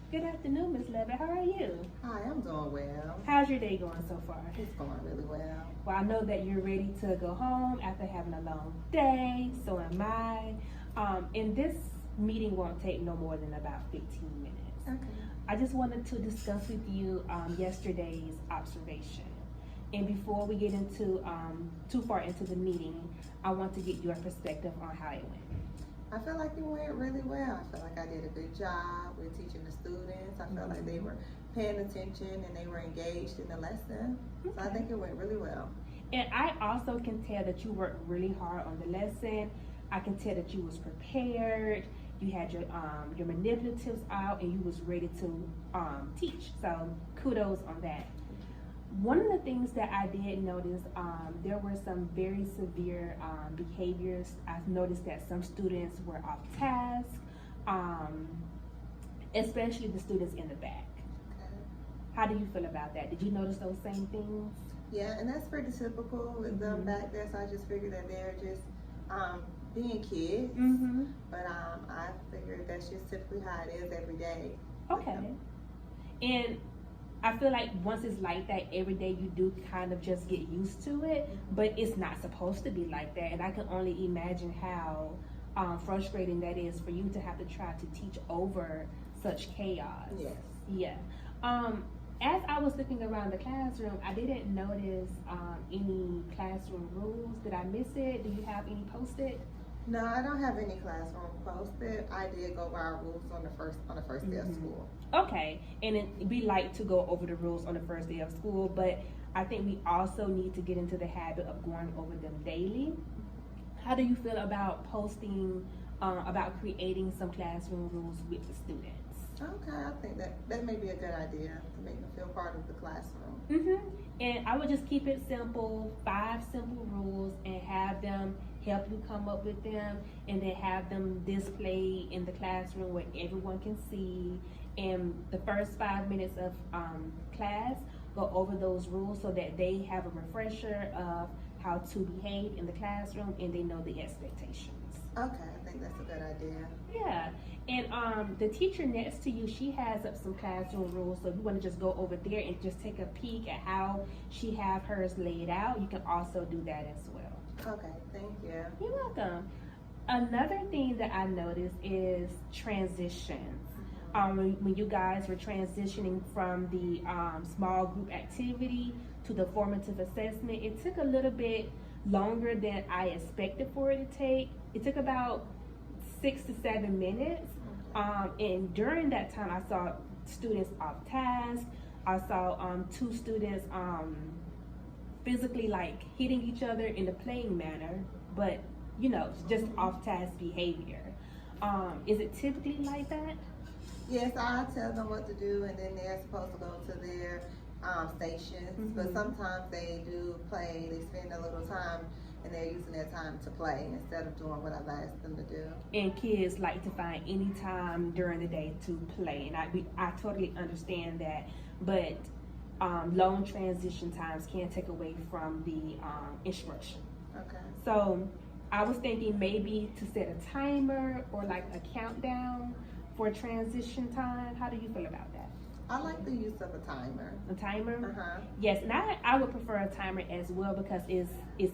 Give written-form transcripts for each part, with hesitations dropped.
Good afternoon, Miss Levitt. How are you? Hi, I'm doing well. How's your day going so far? It's going really well. Well, I know that you're ready to go home after having a long day. So am I. And this meeting won't take no more than about 15 minutes. Okay. I just wanted to discuss with you yesterday's observation. And before we get into too far into the meeting, I want to get your perspective on how it went. I feel like it went really well. I feel like I did a good job with teaching the students. I felt like they were paying attention and they were engaged in the lesson. So I think it went really well. And I also can tell that you worked really hard on the lesson. I can tell that you was prepared. You had your manipulatives out and you was ready to teach. So kudos on that. One of the things that I did notice, there were some very severe behaviors. I've noticed that some students were off task, especially the students in the back. Okay. How do you feel about that? Did you notice those same things? Yeah, and that's pretty typical with them back there. So I just figured that they're just being kids. But I figured that's just typically how it is every day. Okay. And I feel like once it's like that every day, you do kind of just get used to it, but it's not supposed to be like that. And I can only imagine how frustrating that is for you to have to try to teach over such chaos. Yes. Yeah. As I was looking around the classroom, I didn't notice any classroom rules. Did I miss it? Do you have any posted? No, I don't have any classroom posted. I did go by our rules on the first day of school. Okay, and we like to go over the rules on the first day of school, but I think we also need to get into the habit of going over them daily. How do you feel about posting, about creating some classroom rules with the students? Okay, I think that may be a good idea to make them feel part of the classroom. And I would just keep it simple, 5 simple rules, and have them help you come up with them, and then have them displayed in the classroom where everyone can see. And the first 5 minutes of class, go over those rules so that they have a refresher of how to behave in the classroom and they know the expectations. Okay, I think that's a good idea. Yeah, and the teacher next to you, she has up some classroom rules, so if you want to just go over there and just take a peek at how she have hers laid out, you can also do that as well. Okay, thank you. You're welcome. Another thing that I noticed is transitions. When you guys were transitioning from the small group activity to the formative assessment, it took a little bit longer than I expected for it to take. It took about 6 to 7 minutes. And during that time, I saw students off task. I saw 2 students physically like hitting each other in a playing manner, but you know, just off task behavior. Is it typically like that? Yes, I tell them what to do, and then they're supposed to go to their stations. But sometimes they do play. They spend a little time, and they're using their time to play instead of doing what I've asked them to do. And kids like to find any time during the day to play, and I totally understand that. But long transition times can take away from the instruction. Okay. So I was thinking maybe to set a timer or like a countdown for transition time. How do you feel about that? I like the use of a timer. A timer? Uh-huh. Yes, and I would prefer a timer as well because it's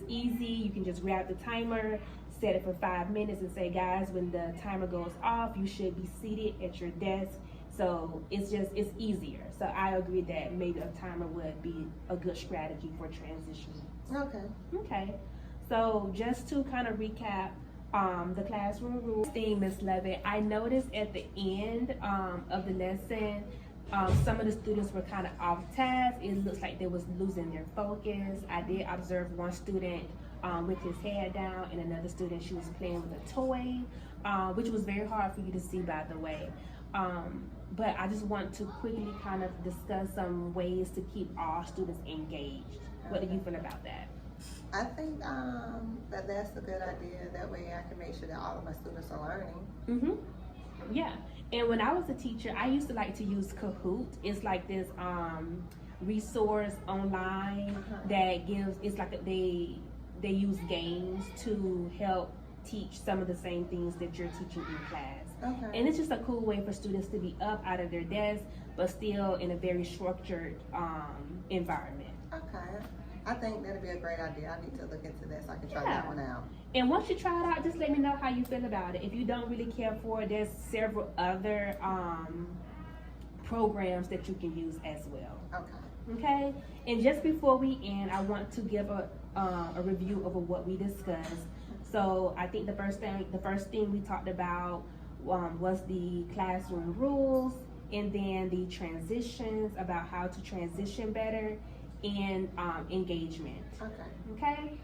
easy. You can just grab the timer, set it for 5 minutes, and say, guys, when the timer goes off, you should be seated at your desk. So it's easier. So I agree that maybe a timer would be a good strategy for transition. Okay. Okay. So just to kind of recap the classroom rules thing, Ms. Levitt, I noticed at the end of the lesson, some of the students were kind of off task. It looks like they was losing their focus. I did observe one student with his head down, and another student, she was playing with a toy, which was very hard for you to see, by the way. But I just want to quickly kind of discuss some ways to keep all students engaged. What do you feel about that? I think that's a good idea. That way I can make sure that all of my students are learning. Yeah. And when I was a teacher, I used to like to use Kahoot. It's like this resource online that gives, it's like they use games to help teach some of the same things that you're teaching in class. Okay. And it's just a cool way for students to be up out of their desk, but still in a very structured environment. Okay. I think that'd be a great idea. I need to look into that so I can try Yeah. that one out. And once you try it out, just let me know how you feel about it. If you don't really care for it, there's several other programs that you can use as well. Okay. Okay? And just before we end, I want to give a review of what we discussed. So I think the first thing we talked about was the classroom rules, and then the transitions, about how to transition better, and engagement. Okay. Okay?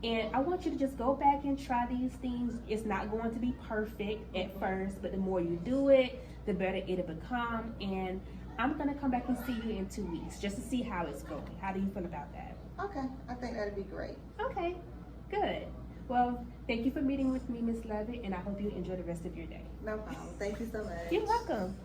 And I want you to just go back and try these things. It's not going to be perfect at first, but the more you do it, the better it'll become. And I'm gonna come back and see you in 2 weeks just to see how it's going. How do you feel about that? Okay. I think that'd be great. Okay, good. Well, thank you for meeting with me, Ms. Lovett, and I hope you enjoy the rest of your day. No problem. Thank you so much. You're welcome.